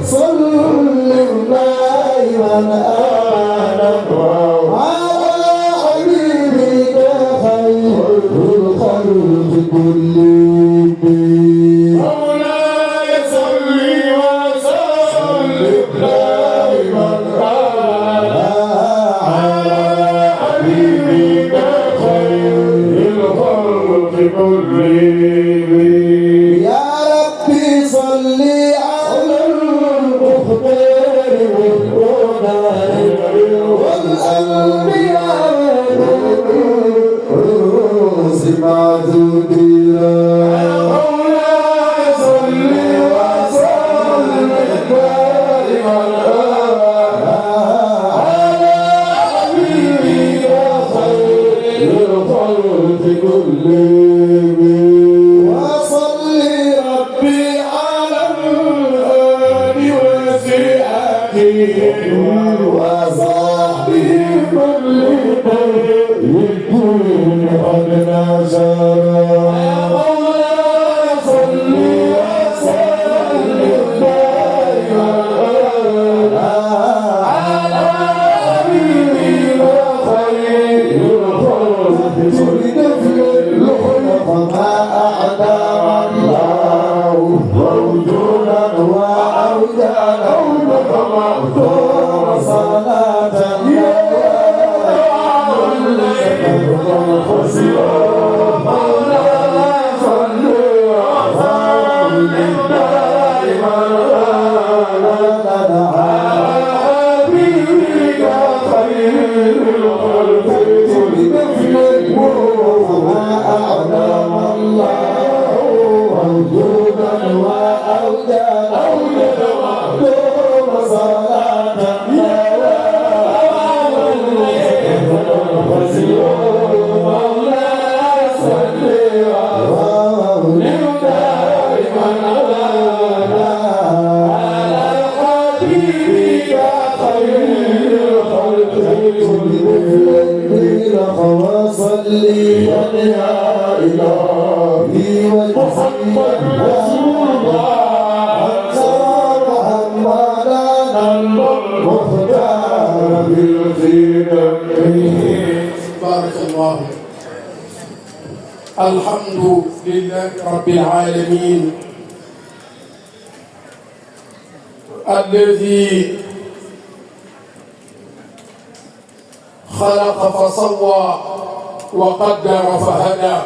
صل دائما أبدا على حبيبك خير الخلق كلهم مولاي صل وسلم دائما أبدا على حبيبك خير الخلق كلهم يا ربي صل على المختار والأنبياء والرسل معدودين مولاي صل وسلم دائما على حبيبك خير الخلق كلهم وصل ربي على الآل وصحبه وصحبه كل يكون قد نزل مولاي صل وسلم دائما على حبيبك خير الخلق كلهم ما أعدام الله ووجودا وعودا ومغفور صلاة يا مولاي صل وسلم دائما أبدا على حبيبك خير الخلق كلهم ما أعلم الله وجودا وأودا ومغفور صلاة يا مولاي صل وسلم دائما أبدا على حبيبك خير الخلق كلهم وصلي يا إلهي وجزيك رسول الله أنت محمدا المختار بالخير بارك الله. الحمد لله رب العالمين الذي خلق فسوى وقدر فهدى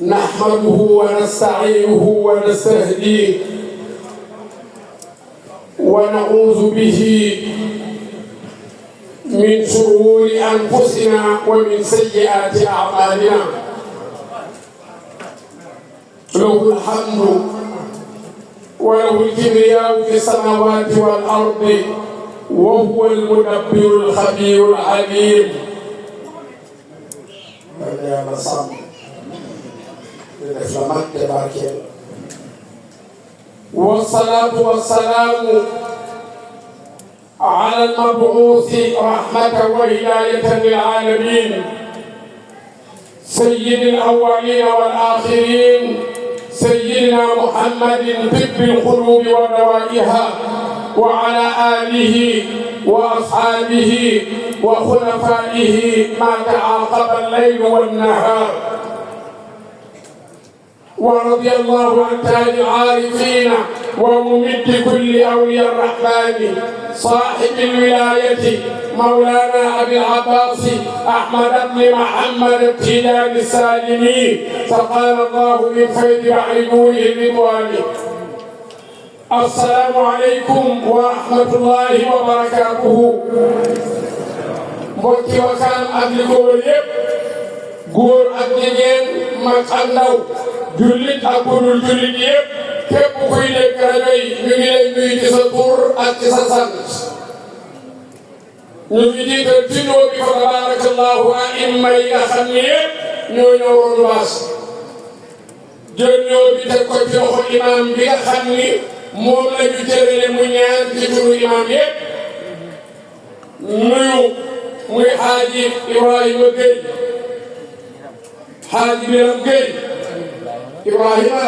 نحمده ونستعينه ونستهديه ونعوذ به من شرور أنفسنا ومن سيئات أعمالنا له الحمد وله الكبرياء في السماوات والأرض وهو المدبر الخبير العليم. والصلاة والسلام على المبعوث رحمة وهداية للعالمين سيد الأولين والآخرين سيدنا محمد طب القلوب ودوائها وعلى آله وأصحابه وخلفائه ما تعاقب الليل والنهار. ورضي الله عن تاج العارفين وممد كل أولياء الرحمن صاحب الولاية مولانا أبي العباس أحمد بن محمد التجاني السالمي فقال الله من فيض بحر نوره الرضوان. السلام عليكم ورحمة الله وبركاته. mbokki Wakaam ak li ko wër yëpp góor ak jigéen mag ak ndaw jullit ak budul jullit yëpp képp kuy dégg rajo yi ñu ngi lay nuyu ci sa tur ak ci sa sant. ñu ngi jiital ci nuyoo bi fa tabarakallahu aimma yi nga xam ne yëpp ñoo ñëwoon baas jël nuyoo bi teg ko ci loxo imam bi nga xam ni moom la ñu jëlee mu ñaan ci turu imam yëpp nuyu muy Xaaji Ibrahima Gueye Xaaji Biram Gueye Ibrahima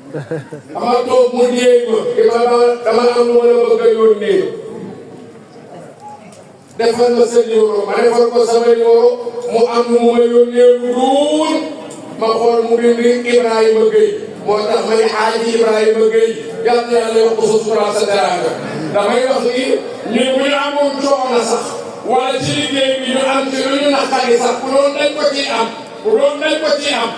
la dama toog mu dee ma dama am lu ma la bëgg a yónnee defal ma sa numéro ma defal ko sama numéro mu am lu ma yónnee lu duun ma xool mu bind Ibrahima Gueye moo tax ma ne Haaji Ibrahima Gueye yàlla na yàlla yokk sa sutura sa teraanga damay wax ni ñun bu ñu amoon coono sax wala ci liggéey bi ñu am ci lu ñu naqari sax bu doon dañ ko ciy am bu doon dañ ko ciy am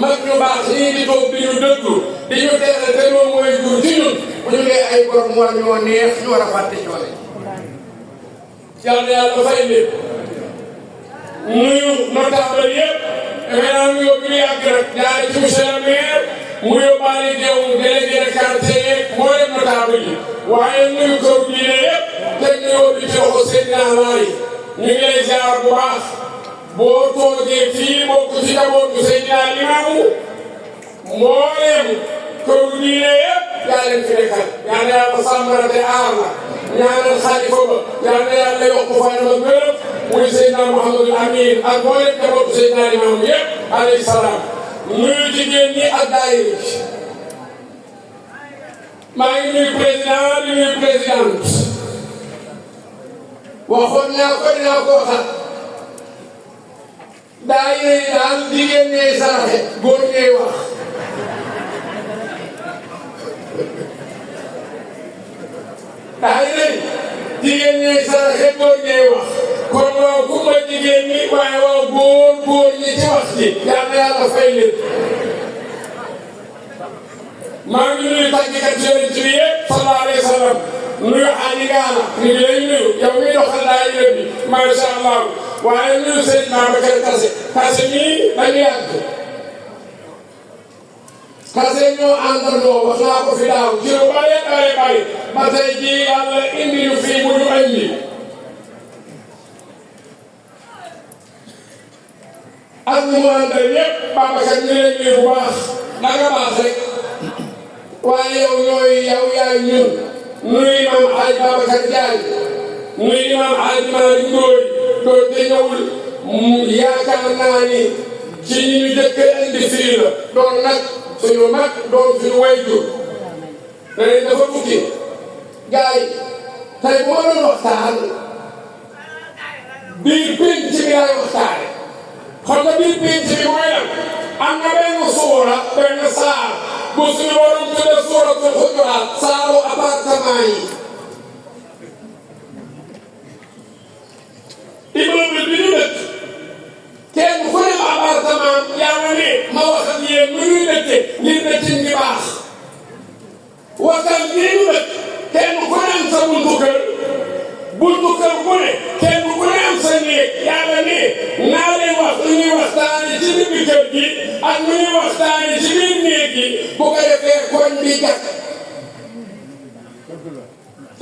mag ñu baax ñii di toog di ñu dëggu di ñu teeral te loolu mooy jur ci ñun bu ñu dee ay borom war ñoo neex ñu war a fàtte coono yàlla na yàlla fay leen nuyu notable yëpp defe naa nuyoo bi ñu yàgg rek jaare ci monsieur le maire mu yóbbaale teew délégué de quartier yeeg mboolem notable yi waaye nuyu kaw diine yëpp teg nuyoo bi ci loxo Seydina Laay ñu ngi lay ziar bu baax boo toogee fii bokk ci njabootu Seydina Limaamu mboolem kaw diine yëpp yaa leen fi nekkal yaa na yàlla sàmmara te aar la ñaanal xalifa ba yaa na yàlla yokk fanam ak gërëm muy Seydina Mouhamadul Amin ak mboolem njabootu Seydina Limaamu yëpp alayhi salaam nuyu jigéen ñi ak daayira bi maa ngi nuyu président di nuyu présidente waxoon naa ko dinaa ko waxaat daayira yi daal jigéen ñee saraxe góor ñee wax daayira yi jigéen ñee saraxe góor ñee wax kon waaw ku ma jigéen ñi waaye waaw góor ñi ci wax ji yal na yàlla fay leen maa ngi nuyu tàggkat Yonent bi yëpp sallallahu alayhi wa sallam nuyu Aliou Ngana ñu ngi lay nuyu yow miy doxal daayira bi macha allah waaye nuyu Seydina Babacar Kassé mii dañu yàgg Kassé ñoo àndandoo wax naa ko fi daaw ci lu bëree bëri ba tey jii yàlla indi ñu fii mu ñu indi ak ñu mu àndal yëpp Babacar ñu leen nuyu bu baax na nga baax rek waaye yow yaay ñun nuyu Imam Hadj Babacar Diagne nuyu Imam Hadj Malick Ndoye doo te ñëwul yaakaar naa ni ci ñi ñu jëkk indi fii la doon nag suñu mag doon suñu wayjur dañuy dafa tukki gars yi tey bu ma doon waxtaan biir pénc bi laay waxtaane xam nga biir pénc bi mooy lan am na benn suura benn saar bu suñu borom tudde suuratul Hujuraat saaru appartement yi immeuble bi ñu dëkk kenn ku ne appartement yàlla ne ma wax ak yéen nu ñuy dëkkee ngir dëkkin gi baax waxal nii ñu dëkk kenn ku ne am sa buntu kër ku ne kenn ku ne am sa néeg yàlla ne naa leen wax nu ñuy waxtaane ci biir kër gi ak nu ñuy waxtaane ci biir néeg gi bu ko defee koñ bi jàkk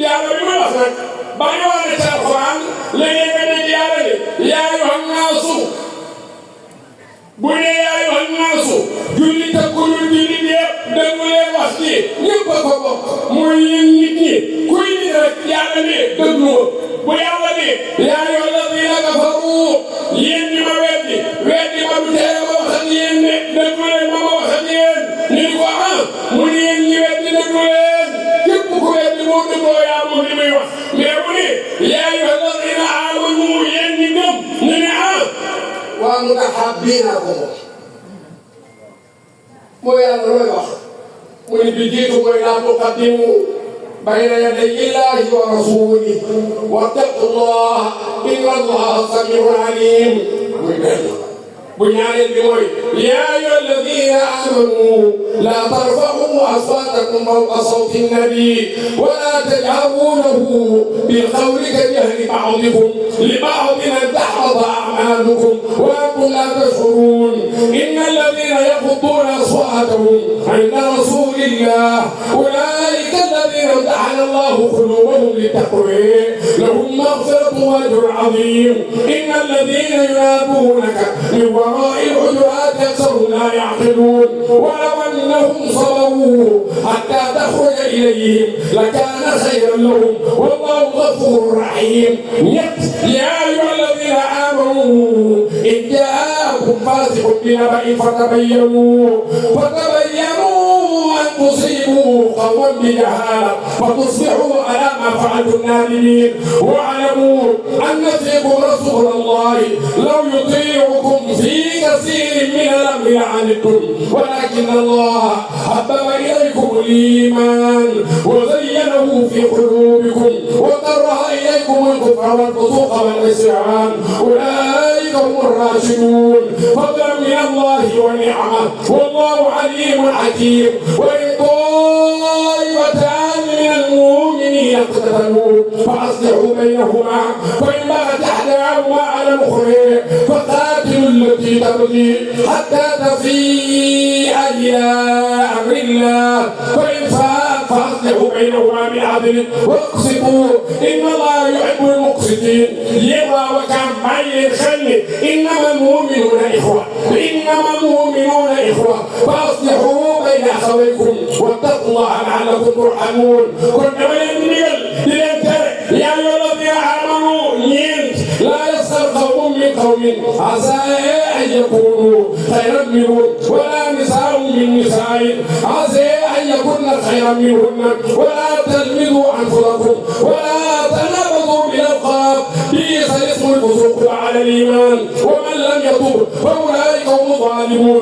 yàlla bi ma wax nag ba ñu wax ne ci alxuraan léegi nga dégg yàlla ne yaa ayyuhan naasu bu dee yaa ayyuhan naasu jullit ak ku dul jullit yëpp déglu leen wax ci ñëpp a ko bokk mooy yéen nit ñi kuy nit rek yàlla ne déglu bu yàlla ne yaa ayyuhal lazina kafaru yéen ñi ma weddi ma du tere ma wax ak yéen ne déglu leen ma wax ak yéen ñu ko mu ne yéen ñi weddi déglu leen képp ku weddi moo dégloo yaa moom li muy wax mais bu ne yaa ayyuhal lazina amanu yéen ñi gëm ñu ne waa mutahabbiina ko mooy yàlla looy wax mu ne bi jiitu mooy laa tuqaddimu bayna yaday illaahi wa rasuulihi wattaqullaha inna allaha samii'un aliim muy benn bu ñaareel bi mooy yaa ayyuha alladina amanu laa tarfa'u aswaatakum fawqa sawti nabi wa laa tajharuu lahu bilqawli kajahri ba'dikum li ba'din an tahbata a'maalukum wa antum laa tash'uruun inna alladina yaghudduuna aswaatahum 'inda rasuulillah ulaa'ika alladina imtahana allahu quluubahum littaqwaa lahum maghfiratun wa ajrun 'aziim inna alladina yunaaduunaka min وراء الحجرات أكثرهم لا يعقلون ولو أنهم صبروا حتى تخرج إليهم لكان خيرا لهم والله غفور رحيم يا أيها الذين آمنوا إن جاءكم فاسق بنبأ فتبينوا أن تصيبوا قوما بجهالة فتصبحوا على ما فعلتم نادمين واعلموا أن فيكم رسول الله لو يطيعكم في كثير من الأمر لعنتم ولكن الله حبب إليكم الإيمان وزينه في قلوبكم وكره إليكم الكفر والفسوق والعصيان أولئك هم الراشدون فضلا من الله ونعمة والله عليم حكيم وإن طائفتان من المؤمنين اقتتلوا فأصلحوا بينهما فإن بغت إحداهما على الأخرى فقاتلوا التي تبغي حتى تفيء إلى أمر الله فإن فاءت فأصلحوا بينهما بالعدل واقسطوا إن الله يحب المقسطين يبغى وكان باين خلي إنما المؤمنون إخوة فأصلحوا بين أخويكم واتقوا الله لعلكم ترحمون كنت يا أيها الذين آمنوا لا يسخر قوم من قوم عسى أن يكونوا خيرا منهم ولا نساء من نساء عسى أن يكون خيرا منهن ولا تلمزوا أنفسكم ولا تنابزوا بالألقاب بئس الاسم الفسوق بعد الإيمان ومن لم يتب فأولئك هم الظالمون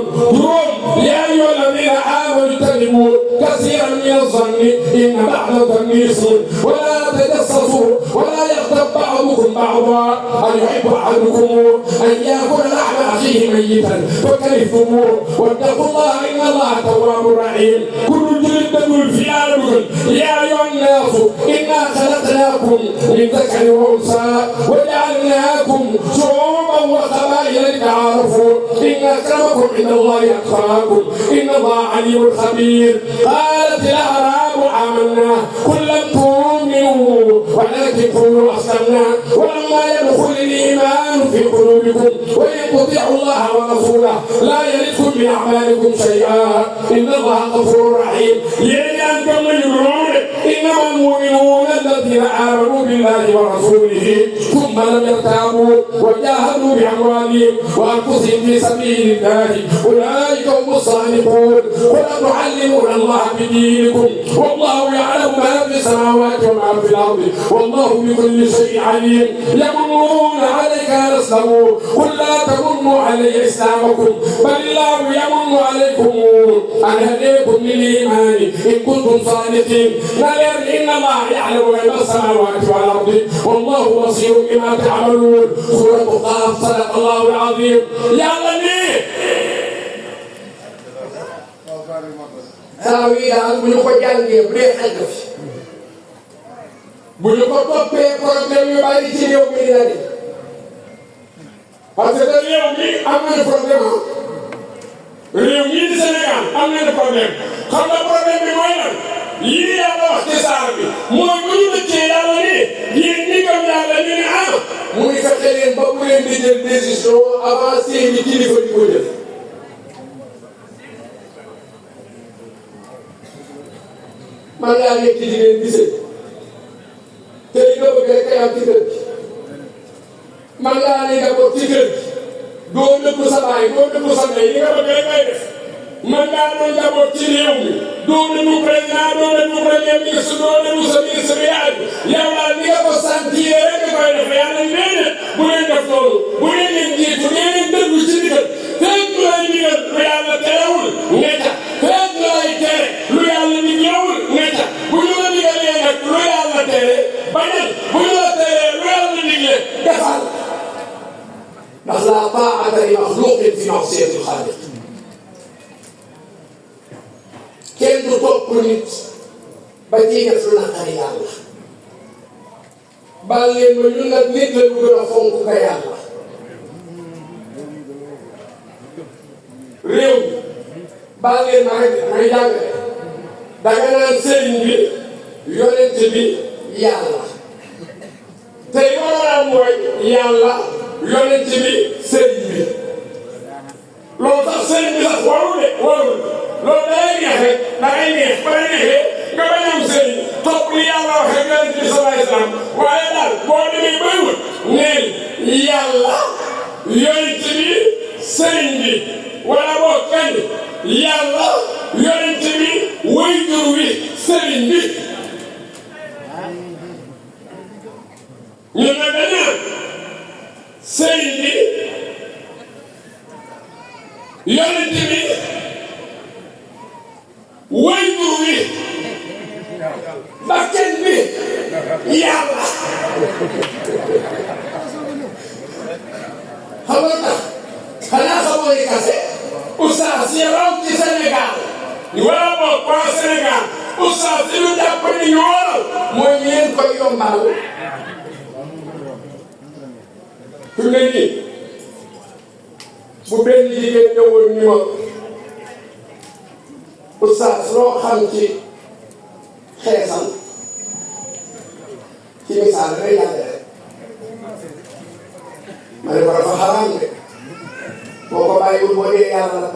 يا أيها الذين آمنوا اجتنبوا كثيرا من الظن إن بعض الظن اسم ولا تجسسوا ولا يغتب بعضكم بعضا أن يحب أحدكم أن يأكل لحم أخيه ميتا فكرهتموه واتقوا الله إن الله تواب رحيم كل جلد تدل في عالمكم يا أيها الناس إنا خلقناكم من ذكر وأنثى وجعلناكم شعوبا وقبائل لتعارفوا إن أكرمكم عند الله أتقاكم إن الله عليم خبير قالت الأعراب آمنا قل لم تؤمنوا ولكن قولوا أسلمنا ولما يدخل الإيمان في قلوبكم وإن تطيعوا الله ورسوله لا يلدكم من أعمالكم شيئا إن الله غفور رحيم يعني أنتم يقولون إنما المؤمنون الذين آمنوا بالله ورسوله ثم لم يرتابوا وجاهدوا بأموالهم وأنفسهم في سبيل الله أولئك هم الصادقون ولا تعلمون الله بدينكم والله يعلم ما في السماوات وما في الأرض والله بكل شيء عليم يمنون عليك أن أسلموا قل لا تمنوا علي إسلامكم بل الله يمن عليكم أن هديكم للإيمان إن كنتم صادقين إن الله يعلم غيب السماوات والأرض والله بصير بما تعملون سورة قاف صدق الله العظيم يا الله saa wi daal bu ñu ko jàngee bu dee xel fi bu ñu ko toppee problème yu bari ci réew mi dina di parce que réew mi am nañu problème réew mii di Sénégal am nañu problème xam nga problème bi mooy lan lii yàlla wax ci saar bi mooy bu ñu dëkkee yàlla ni yéen ñi gëm yàlla ñu ne ah muy fexe leen ba bu leen di jël décision avant seeni kilifa di ko jël man ngaa nekk ci jigéen gisee te li nga bëgg rek kay am ci kër gi man ngaa ne d'abord ci kër gi doo déglu sa baay doo déglu sa ndey li nga bëgg rek kay def man ngaa doon d'abord ci réew mi doo déglu président doo déglu premier ministre doo déglu sa ministre bi yow daal ni nga ko sentir rek nga koy def yàlla nee na bu leen def loolu bu leen leen jiitu nee leen déglu ci ndigal fekk lu lay ndigal lu yàlla terewul nga ca fekk lu lay tere lu yàlla diglewul nga ca bu ñu la digalee nag lu yàlla tere bañal bu ñu la teree lu yàlla digle defal ndax la taa'ata li maxluqin fi ma'siyati l-xaaliq kenn du topp nit ba ciy def lu naqari yàlla baal leen ma ñun nag nit la ñu gën a fonk ka yàlla réew mi baal leen ma rek may jàngale danga naan sëriñ bi yonent bi yàlla te li ma war a mooy yàlla yonent bi sëriñ bi loolu tax sëriñ bi sax warul de warul loolu da ngay neex rek da ngay neex ba la neexee nga bañ a am sëriñ topp li yàlla waxee yonent bi sallallahu alayhi wa sallam waaye daal boo demee bay wut neel yàlla yonent bi sëriñ bi wala boo kenn yàlla yonent bi wuy sëriñ bi ñu ne dañu sëriñ bi yonent bi waajur wi bakkan bi yàlla xam nga tax xanaa xamoo ni kase oustaz yi raw ci Sénégal wala boog waa Sénégal oustaz yi ñu jàpp ni ñu waral mooy leen koy yombal fi mu ne nii bu benn jigéen ñëwoon ni ma oustaz loo xam ci xeesal ci misaal dafay yàgg rek ma ne ko dafa xaraam de boo ko bàyyiwul boo dee yàlla la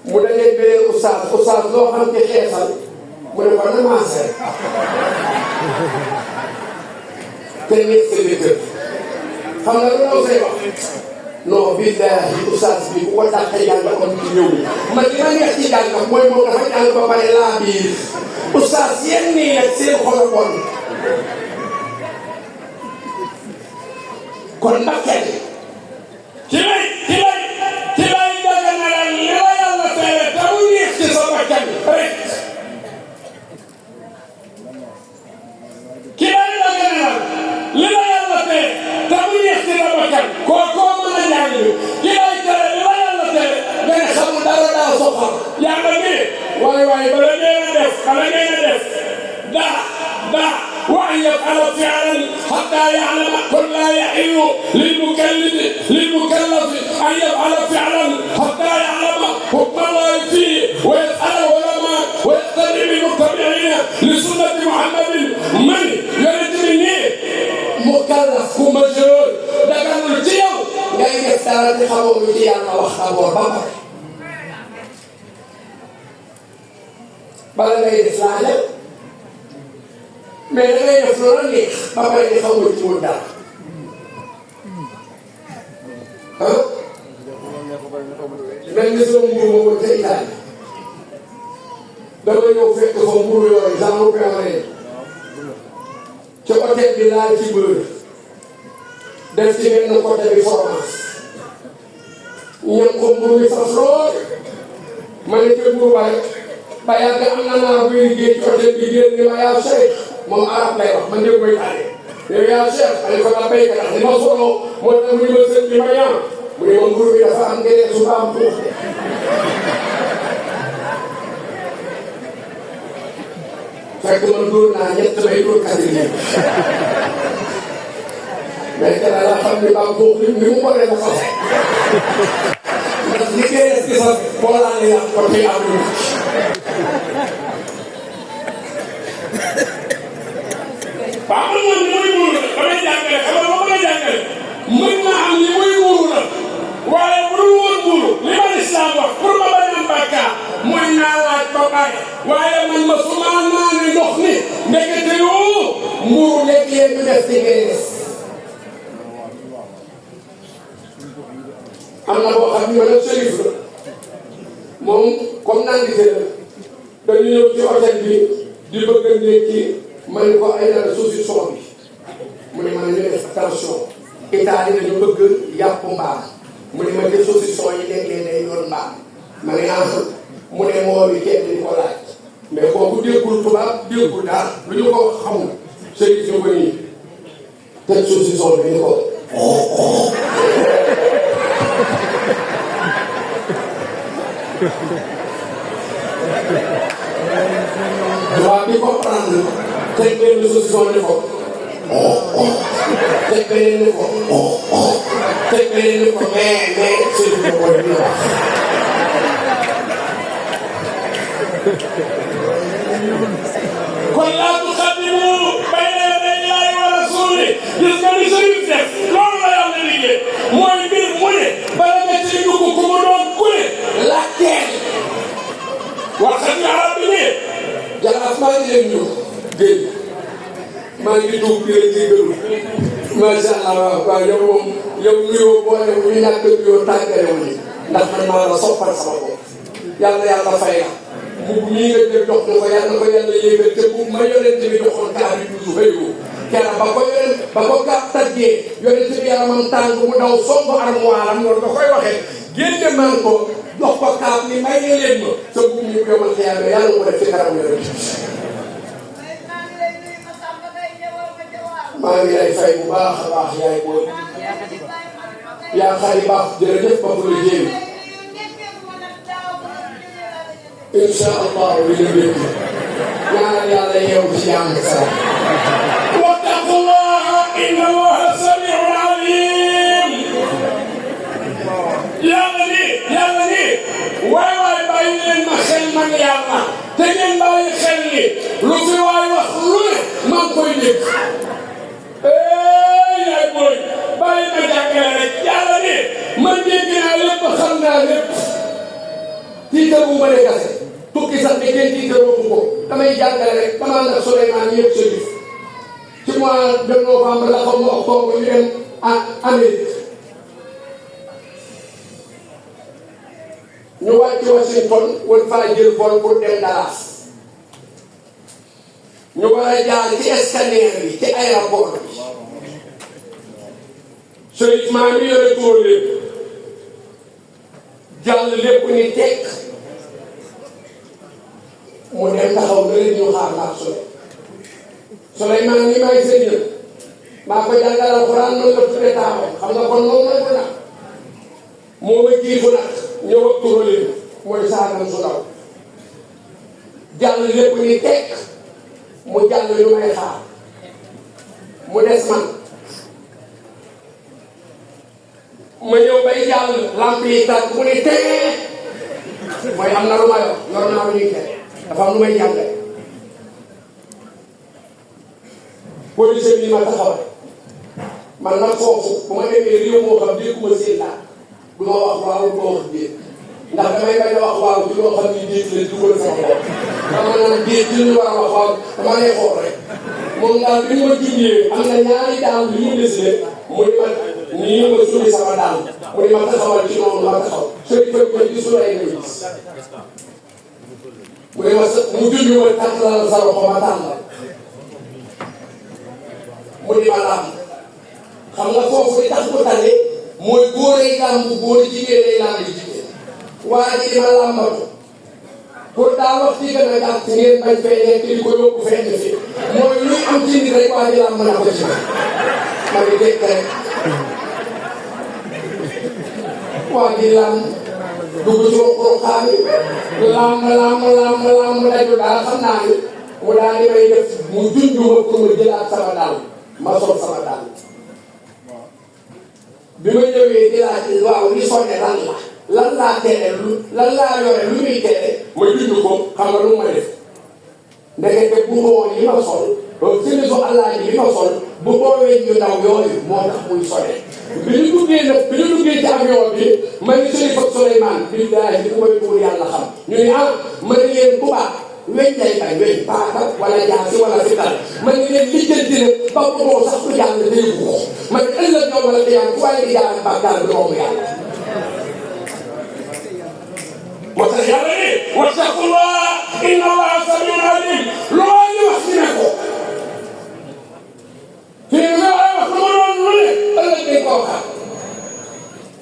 mu dajee beneen oustaz loo xam ci xeesal mu ne ko na maase te nekk sa kër xam nga lu law say wax non billahi oustaz bi bu ko dàqee jàng am ci ñëw man li ma neex ci jàng mooy moom dafa jàng ba pare laa biir oustaz yenn nii nag seen xol a bon kon ndaxte ci lay daganalal li la yàlla tere te mu neex ci sa bakkan rek ki lay daganalal li la yàlla tere te mu neex ci sa bakkan koo mën a jàng ki lay tere li la yàlla tere nga ne xamul dara daa soxal yàlla ne waaye bala ngeen a def daa وأن يفعل فعلا حتى يعلم قل لا يحل للمكلف أن يفعل فعلا حتى يعلم حكم الله فيه ويسأل العلماء ويقتدي بالمتبعين لسنة محمد من يريد مني مكلف ومجهول ده كان الجيل ngay def dara di xamoo lu ci yàlla wax d'abord ba pare bala ngay def laajal mais da ngay def loola neex ba pare di xamoo ci woon dara ah mel ni sama mburu ma woon ca Italie dama ñëw fekk fa mburu yooyu genre permanent ci hôtel bi laal ci beurre def ci benn côté bi fromage ñam ko mburu mi saf lool ma ne ca mburu ba yàgg am na naa buy liggéey ci hôtel bi génn ni ma yaa Cheikh moom arab lay wax man dégg koy taale yow yaa Cheikh ma ne ko la béykat ndax dama solo moo tax mu ne ma sëñ bi ma ñaan mu ne ma mburu bi dafa am ngeen su am tuux de fekk man dóor naa ñett bay dóor quatrième mais dana la xam ni baa boobu ni mu ko def sax ndax li koy def ci sax boo laalee yàq ko tey am lu waaw man moom li muy muuru la damay jàngale xam nga boo may jàngale mën naa am li muy muuru la waaye bu dul woon muuru li ma lislaam wax pour ma bañ am bàkkaar mooy naa laaj ba pare waaye man ma su ma naanee ndox ni ndekete yoo muuru nekk yéen ñu def ci ngay des am na boo xam ne nag sërif la moom comme naan di la dañu ñëw ci hôtel bi di bëgg a ndékki ma ne ko ay dara saucisson bi mu ne ma ne ñu def attention Italie dañu bëgg yàpp mbaam mu ne ma ne saucisson yi léeg-léeg day doon mbaam ma ne mu ne moo bi kenn di ko laaj mais kooku déggul tubaab déggul daal lu ñu ko xamul sëriñ ñu ko nii teg saucisson bi ni ko tubaab bi comprendre teg benn saucisson ni ko teg beneen ni ko teg beneen ni ko mais sëriñ ñu ko ni wax kon laa tuqaddimu bayna yaday Llaahi wa rasuulihi gis nga ni sëriñ def loolu la yàlla liggéey mooy mbir mu ne bala nga ciy dugg ku mu doon ku ne laajteel waxat nga arab bi ne jaraaf maa ngi leen ñëw géej maa ngi tuub di leen jégalu macha allah waaw yow moom yow nuyoo boo dem ñu ñàkk nuyoo tàggale wu ñu ndax man maa la soppal sama bopp yàlla fay la mbubb mii nga jël jox na ko yàlla yéegal te mbubb ma yonent bi joxoon kaar yi du Zuhayru keroog ba ko gàpp taggee yonent bi yaramam tàng mu daw somb armoire am noonu da koy waxee génne man ko jox ko kaab ni may leen ma sa mbubb mi bu yomal xiyaame yàlla ko def ci kanam yonent bi maa ngi lay fay bu baax a baax yaay booy yaa xari baax jërëjëf ba la jéem incha allah li nga dégg ñaanal yàlla yeew ci jàmm sa wattaqullaha inna allaha samiun alim yàlla ni waay bàyyi leen ma xel man yàlla te ngeen bàyyi xel ni lu fi waay wax lu ne maa ngi koy dégg yaay booy bàyyi ma jàngale rek yàlla ni man dégg naa lépp xam naa lépp tiitar bu ma ne gase tukki sax ne kenn tiitaroo ko damay jàngale rek damaa nag Souleymane yëpp Chérif ci mois de novembre la xaw ma octobre ñu dem Amérique ñu wàcc Washington war faa jël vol pour dem Dallas ñu war a jaar ci scanner bi ci aéroport bi Chérif maa ngi yore tóor lépp jàll lépp ni tekk mu dem taxaw nga leen ñu xaar laa Souleymane ni may sëñ maa ko jàngal alxuraan noonu la tuddee taawee xam nga kon noonu la ko nag moo ma jiitu nag ñëw ak turolim mooy saagam su ndaw jàll lépp ni tekk mu jàll ñu may xaar mu des man ma ñëw bay jàll lamp yi tàkk mu ni tee mooy am na lu ma yor naa lu ñuy tee dafa am lu may jàngale police bi ma taxawal man nag foofu bu ma demee réew moo xam dégguma seen laaj du ma wax waaw du ma wax déet ndax damay bañ a wax waaw ci loo xam ni déet la dugal sama bopp dama naan déet ci ñu war a wax waaw dama lay xool rek moom daal bi ma junjee am na ñaari daal yu mu décidé mu ni ma nii ma suli sama daal mu ni ma taxawal ci noonu ma taxaw sëriñ fekk ma gisul ay nga gis mu ne ma sa mu junj ma tàntalal sa loxo ma tàntal mu ni ma laam xam nga foofu li tax mu tànne mooy góor ay làmb góor jigéen ay làmb jigéen waa ji di ma làmbatu pour daa wax ci gën a gàtt ngeen bañ fee nekk di ko yóbbu fenn fi mooy luy am ci nit rek waa ji làmb na ko ci ma ngi dégg rek waa ji làmb dugg ci waxuroxaan bi làmb daju daal xam naa ni mu daal di may def mu junj ma pour ma jëlaat sama daal ma sol sama daal bi ma ñëwee di laaj waaw li sonne lan laa tere lan laa yore lu muy tere ma junj ko xam nga lu ma def ndekete bu woon yi ma sol semisu Alaaji yi ma sol bu boobee ñu ndaw yooyu moo tax muy sonne bi ñu duggee ci avion bi ma ni Chérif ak Souleymane billaahi di ko may tuur yàlla xam ñu ni ma ni leen tubaab weñ lay bay weñ paaka wala jaasi wala fital ma ni leen lijjanti ne ba boo sax ku jàll day ko ma ni ëllëg ñoom wala xiyaam ku waaye di jaar bàkkaar bi doomu yàlla moo tax yàlla ni wattaqullah inna allaha samiun alim loo ñu wax ci ne ko fii nga wax lu ma doon lu ne ëllëg dañ koo xam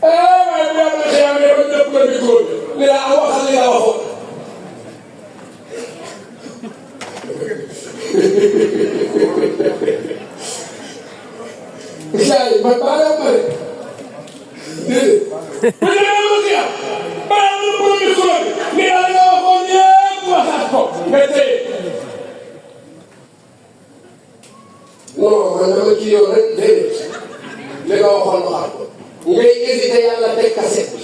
waaye bu yàlla xiyaamee ba ñëpp nga micro bi ni la waxal li nga waxoon Isaay man baale ma de déedéet bu ñu demee ma xiyaam balaa nga ko micro bi ni la nga waxoon yëpp waxaat ko nga téye non man dama ci yow rek déedéet li nga waxoon waxaat ko ngay hésité yàlla teg kaset bi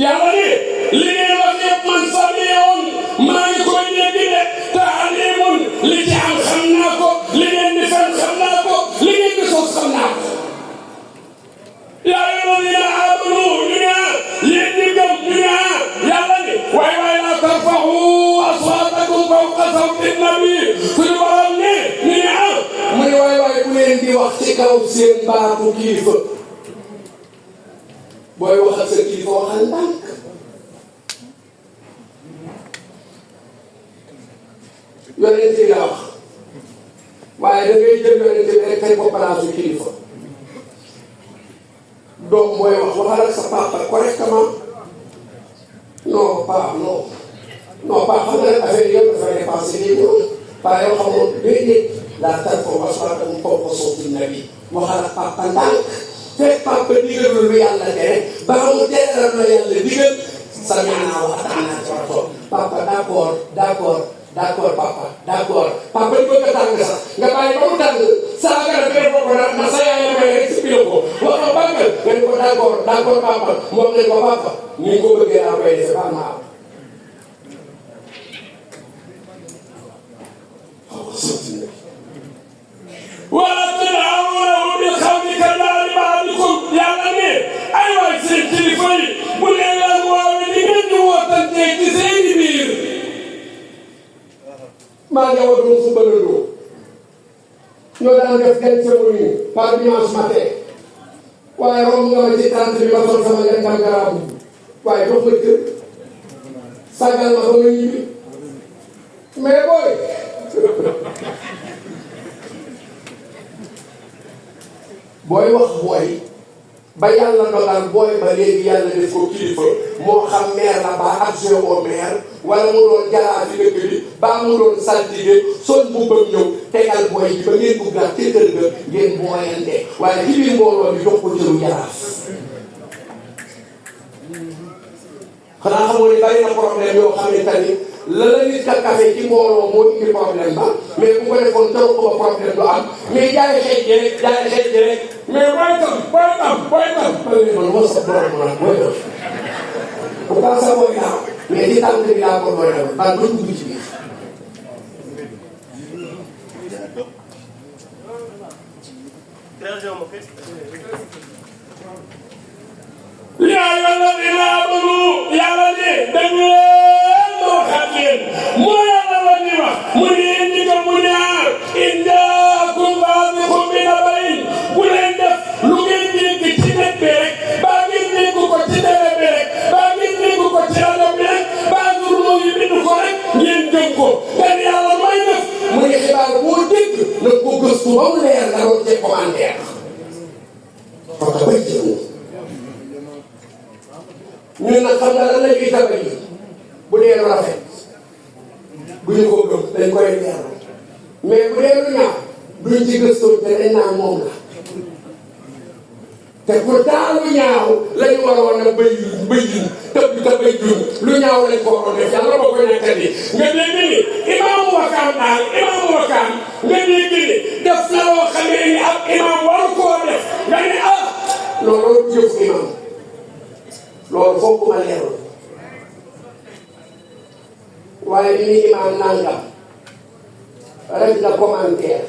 yàlla ni li ngeen wax yëpp man samiyoon maa ngi koy dégg de te alimun li ci am xam naa ko li ngeen di fen xam naa ko li ngeen di sos xam naa ko yaa ayyuhalladiina aamanu ñu ne yéen ñi gëm ñu ne yàlla ni waay laa tarfa'u aswaatakum fawqa sawti nabi suñu borom ne ñu ne mu ne waay bu leen di wax ci kaw seen baatu kilifa booy waxal sa kilifa waxal ndànk yonent bi la wax waaye da ngay jël yonent bi rek tey ko place yu kilifa doom booy wax waxal ak sa papa correctement non pas non pas xam nga nag affaire yëpp dafay dépassé lii noonu par yoo xamoon déedéet la transformation ak mu proposition ci nabi waxal ak papa ndànk fekk papa digalul lu yàlla tere ba mu tere la yàlla digal sa ñaanaa wax naa ci war a toog papa d'accord papa papa li bëgg a tàng sax nga bàyyi ba mu tàng saa nga def ko ko nag ma sa yaay la may rek si biir ko wax ko bàggal nga ne ko d'accord papa moom ne ko papa ni ko bëggee laa koy defee baal ma am wala tad'uunahu bil xawfi kadaari ba'dikum yàlla ne ay waay seen kilifa yi bu leen la woowee ni ngeen di wootantee ci seeni biir maa ngi woon su bële ñoo daan def benn cérémonie par dimanche matin waaye romb nga ma ci tànt bi ma sol sama ngeen garaabu waaye dox ma kër sàggal ma ba ma ñibbi mais booy booy wax booy ba yàlla dogal booy ba léegi yàlla def ko kilifa moo xam maire la ba adjoint au maire wala mu doon jaraa ci dëkk bi ba mu doon saltige sol bu bëgg ñëw tegal booy bi ba ngeen duggaat ci kër ga ngeen booyante waaye ci biir mbooloo bi jox ko jëlu jaraaf xanaa xamoo ne bari na problème yoo xamante ni la la nit ka café ci mbooloo moo indi problème ba mais bu ko defoon taw ko ba problème du am mais jaay xëy ji rek mais booy tam man moo sa borom nag booy tam pourtant sa booy naa mais di tànk bi laa ko booy tam ban doon dugg ci biir yaa ayyuhal lazina aamanu yàlla ne dañu leen waxaat leen moo yàlla la ni wax mu ne indi ko mu ne in jaakum faasiqun bi naba'in bu leen def lu ngeen dégg ci net bi rek baa ngeen dégg ko ci télé bi rek baa ngeen dégg ko ci rajo bi rek baa journaux yi bind ko rek ngeen gëm ko kan yàlla may def mu ne xibaar boo dégg na ko gëstu ba mu leer nga doon ci commentaire parce que ñun nag xam nga lan la ñuy tabax bu dee lu rafet bu ñu ko gëm dañ koy leeral mais bu dee lu ñaaw duñ ci gëstoo te dañ naan moom la te pourtant lu ñaaw lañu waroon a bëy lu ñaaw lañ ko waroon def yàlla boo ko nekkati nga dégg ni imaamu Wakaam nga dégg ni def na loo xamee ni ab imaam waru koo def nga ne loolu jëf imaam loolu foog ma leerul waaye li muy imaam nangam rek nga commentaire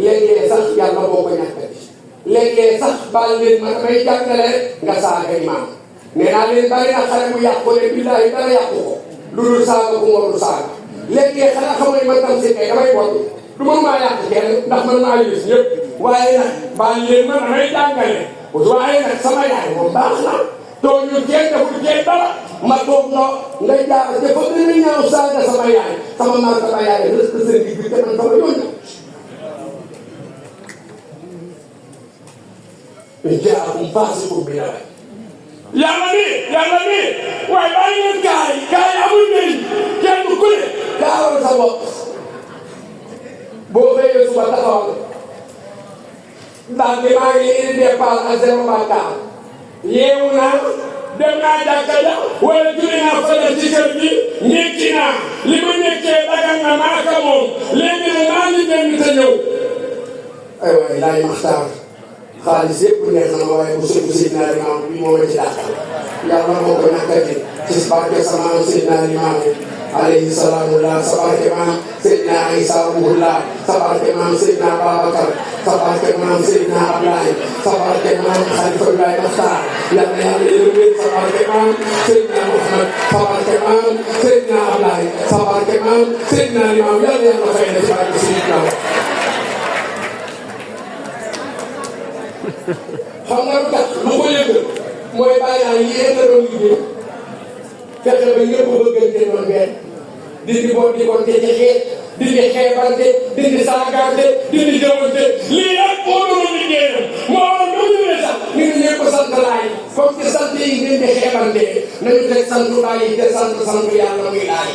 léeg-léeg sax yàlla boo ko ñàkkati léeg-léeg sax baal leen ma damay jàngale nga saaga imaam nee naa leen bari na xale bu yàqu ne billaahi dara yàqu ko lu dul saaga bu warul saaga léeg-léeg xanaa xamoon man tam si kay damay won du man maa yàq kenn ndax man maa yëg ñëpp waaye nag baal leen ma damay jàngale waaye nag sama yaay moom baax na too ñu kenn deful kenn dara ma toog nga jaar dafa gën a ñaaw saaga sama yaay sama maam sama yaay rek que seen digg te man sama yoon jaakum faasiqun bi naba'in yàlla ni waaye bàyyi ngeen gaay amul njëriñ kenn ku ne gaawal sa bopp boo xëyee suba taxawal ndax bi maa ngi indi dépense ak zéro bàkkaar yeewu naa dem naa jàkka ja wala julli naa fajar ci kër gi ñekki naa li ma nekkee dagan na maaka moom léegi nag maa ngi dem te ñëw ay waay laay maxtaar xaalis yëpp neex na ma waaye bu sëñ Seydina Limaamu bi moo ma ci dàqal yàlla moo ko ñàkkati ci barke sa maam Seydina Limaamu alayhi salaamullah sa barke maam Seydina Isa Ruhullah sa barke maam Seydina Babacar sa barke maam Seydina Ablaye sa barke maam Khalifa Ibrahima Makhtar yal na yàlla yërëm sa barke maam Seydina Muhammad sa barke maam Seydina Ablaye sa barke maam Seydina Limaamu yal na yàlla fay na ci barke Seydina xam nga lu tax lu ko yëgal mooy bàyyi naa yéen a doon liggéey fexe ba ñëpp bëggante doon benn dindi boo di konte ci xeet dindi xeebante dindi saagante dindi jëwante lii rek moo doon liggéeyam moo waral ba ñu ne sax ñu ngi ñëpp sant laay comme que sant yi ngeen di xeebante nañu teg sant laay yi te sant yàlla muy laay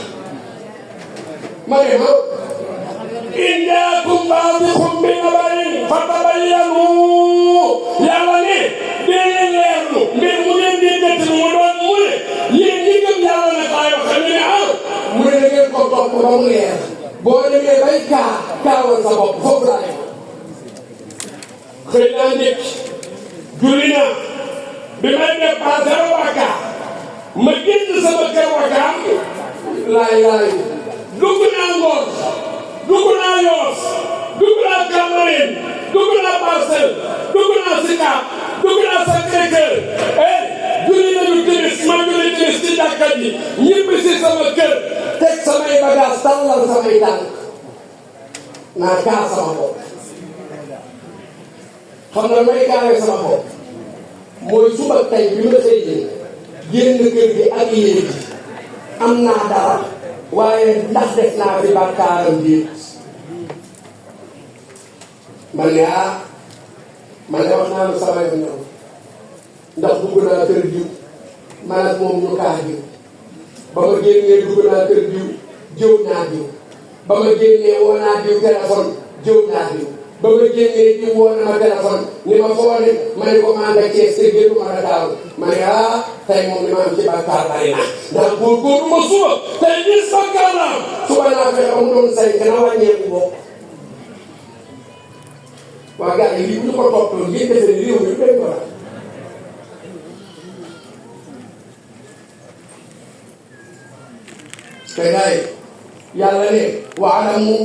ma ne ma in jaakum faasiqun bi naba'in fatabayyanu yàlla ne dee leen leerlu mbir mu ngeen di dëtt mu doon mu ne yéen ñi gëm yàlla ne xaay wax ñu ne mu ne da ngeen ko topp ba mu leer boo demee bay kaawal sa bopp foofu laa yem xëy naa njëkk julli naa bi may dépassé Wakaam ma génn sama kër Wakaam laay dugg naa Ngor dugg naa Yoff dugg naa Cambérène dugg naa Parcelles dugg naa Sicap dugg naa Sacré-Cœur julli nañu timis ma julli timis ci jàkka ji ñibbi si sama kër teg samay bagage tàllal samay tànk naa kaa sama bopp xam nga may gaawee sama bopp mooy suba tey bi ma xëy génn kër gi ak yéen ji am naa dara waaye ndax def naa fi bàkkaaram déet man ne man de wax naa lu sama yoon ñëw ndax dugg naa kër diw man ak moom ñu kaa diw ba ma génnee dugg naa kër diw jëw naa diw ba ma génnee woo naa diw téléphone jëw naa diw ba ma génnee diw woo na ma téléphone ni ma foone ma ne ko maa nga Cees te génnu ma daaw ma ne tey moom li ma am ci bàkkaar bari na ndax góorgóorlu ma suba tey gis bàkkaar naa suba naa fexe mu doon say na wàññeeku bokk waa gars yi lii bu ñu ko toppoon lii defe ne réew mi doy ko la te gars yi yàlla ne wa'lamu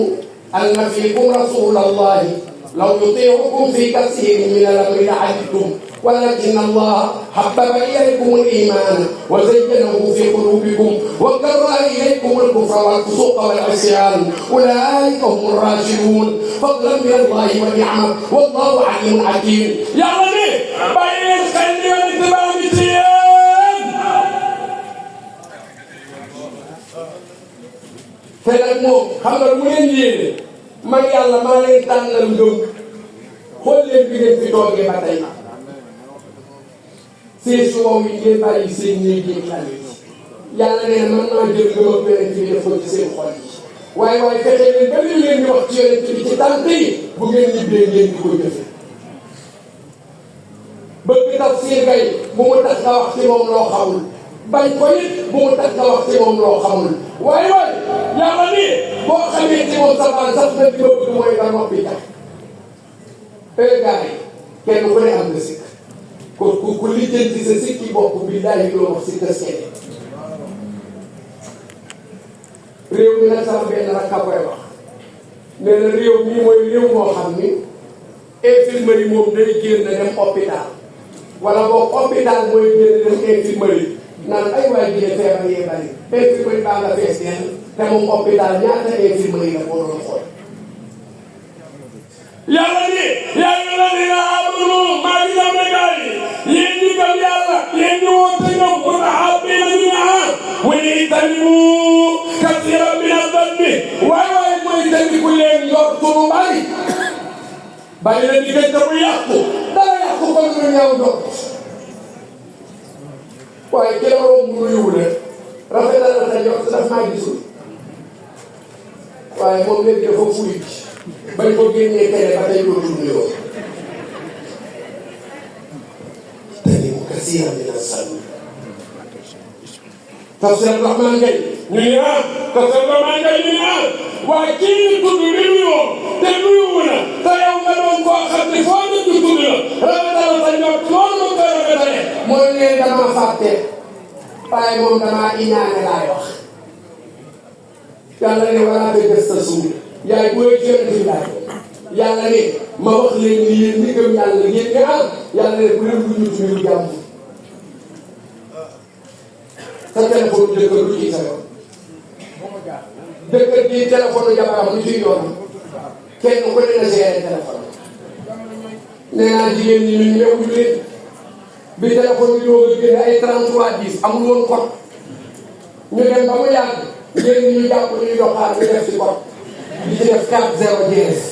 anna fiikum rasulallahi law yuti'ukum fi kasiirin min al-amri la'anittum ولكن الله حبب إليكم الإيمان وزينه في قلوبكم وكره إليكم الكفر والفسوق والعصيان أولئك هم الراشدون فضلا من الله ونعمة والله عليم حكيم يا ربي بين الخير والاتباع بالتيان فلان موم خمر مين يين من يالله ما لين تانال ngëm xool leen bi ngeen fi toogee ba tey seen su wow yi ngeen bàyyi seen néeg yi xale yi yàlla nee na man naa jël ngëm ak beneen bi def ko ci seen xol yi waaye fexe leen ba li leen di wax ci yonent bi ci tànk yi bu ngeen ñibbee ngeen di ko jëfe bëgg tafsir kay bu mu tax nga wax ci moom loo xamul bañ ko it bu mu tax nga wax ci moom loo xamul waaye yàlla nii boo xamee ci moom sa baan sax na di ma bëgg mooy nga noppi tax gars yi kenn ku ne am nga sikk ku lijjanti sa sikki bopp bi daay loo wax si kër réew mi nag sama benn rakk a koy wax nee na réew mii mooy réew moo xam ni infirmerie moom day génn dem hôpital wala boog hôpital mooy génn dem infirmerie naan ay waay jigéen feebar yee bari infirmerie baa nga fees neen te moom hôpital ñaata infirmerie la boo doon xool yàlla ni yaa ngi leen di amanu maa ngi leen di gaay yéen ñi gëm yàlla yéen ñi woote ñoom mutahabbiina ñu mu ni tanimu kasiiran mina zanni waaye mooy tandiku leen njortu lu bari leen diggante bu yàqu dara yàqu ko lu ñaaw njort waaye ki la romb lu yiw la rafetal na sa njort daf maa gisul waaye moom léegi dafa fuy bañ ko génnee télé ba tey dootul nuyoo tanimu kasiiran mina zanni tafsir Rahman Gaye ñu ne tafsir Rahman Gaye ñu ne waaye kii ñu tudd li nuyoo te nuyuwu na te yow nga doon koo xam ne foo nga tudd la rafetal sa njort loolu moo koy rafetale mooy ne dama fàtte waaye moom damaa iñaane laay wax yàlla ne wala te des ta suuf yaay booy jënd ci laay yàlla ne ma wax leen ni yéen ñi gëm yàlla yéen nga yàlla ne bu leen dugg ci mbiru jàmm sa téléphone jëkkër lu ciy sa yoon jëkkër ji téléphone jabaram lu ciy yoonam kenn ku ne na gérer téléphone nee naa jigéen ñi ñun ñëw ñu leen bi téléphone bi ñoo génne ay 3310 amul woon code ñu dem ba mu yàgg ngeen ñu jàpp ñuy doxaat ñu def ci code di ci def 40 dièse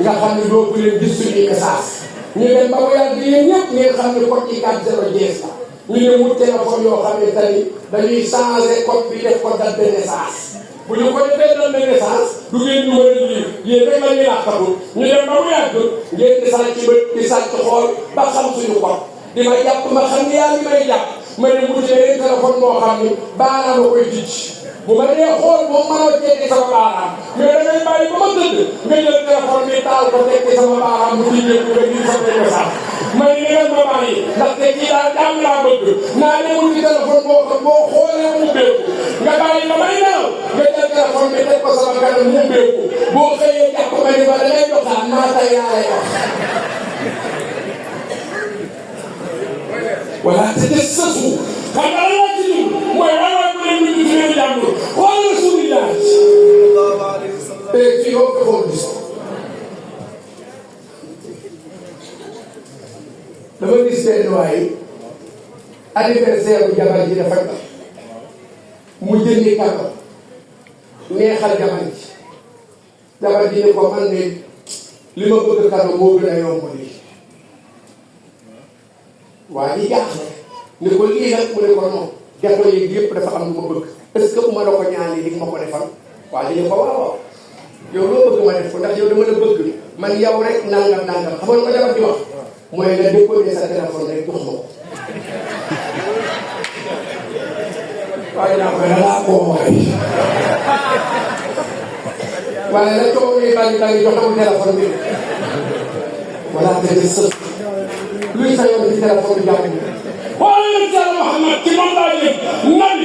nga xam ne doo ko leen gis suñuy message ñu dem ba mu yàgg yéen ñëpp ngeen xam ne code yi 40 dièse la ñu ne wut téléphone yoo xam ne tey dañuy changé code bi def ko date de naissance bu ñu ko defee date de naissance du ngeen ñu mën a lire yéen rek la ñuy làqatu ñu dem ba mu yàgg ngeen di sàcc bët di sàcc xool ba xam suñu code di ma jàpp ma xam ne yaa ngi may jàpp ma ne mu jëlee téléphone moo xam ni baaraam la koy tijj bu ma dee xool moom mënoo jekki sama baaraam mais da ngay bàyyi ba ma tëdd nga jël téléphone bi taal ko tekki sama baaraam bu tijjee nga di sa message may ni ngeen ma bàyyi ndaxte kii daal jàmm laa bëgg naa demul ci téléphone boo xam boo xoolee mu béeku nga bàyyi ba may naaw nga jël téléphone bi teg ko sama kanam mu béeku boo xëyee jàpp ma ni ba da ngay doxaan maa tay yaa lay wax wala te des sësu xam nga lan la ci ñun mooy waay bu leen ñu ci leen jàmbur xoolal suñu laaj te ci yow ko xool gis dama gis benn waay anniversaire bu jabar ji dafa mu jëndi kàddu neexal jabar ji ne ko man de li ma bëgg kàddu moo gën a yomb lii waa ji jaaxle ne ko lii nag mu ne ko non gâteau yi yëpp dafa am lu ma bëgg est-ce que bu ma la ko ñaanee li ma ko defal waa ji ne ko waaw yow loo bëgg ma def ko ndax yow dama la bëgg man yow rek nangam nangam xam nga ko jabar ji wax mooy nga déposé sa téléphone rek jox ma ko waaye naa ko dangaa koo waay waaye la coow ni bàyyi bàyyi joxewul téléphone bi voilà te sës luy sa yoon ci téléphone bi jàpp xoolal Yàlla Muhammad ci moom laa jëm nabi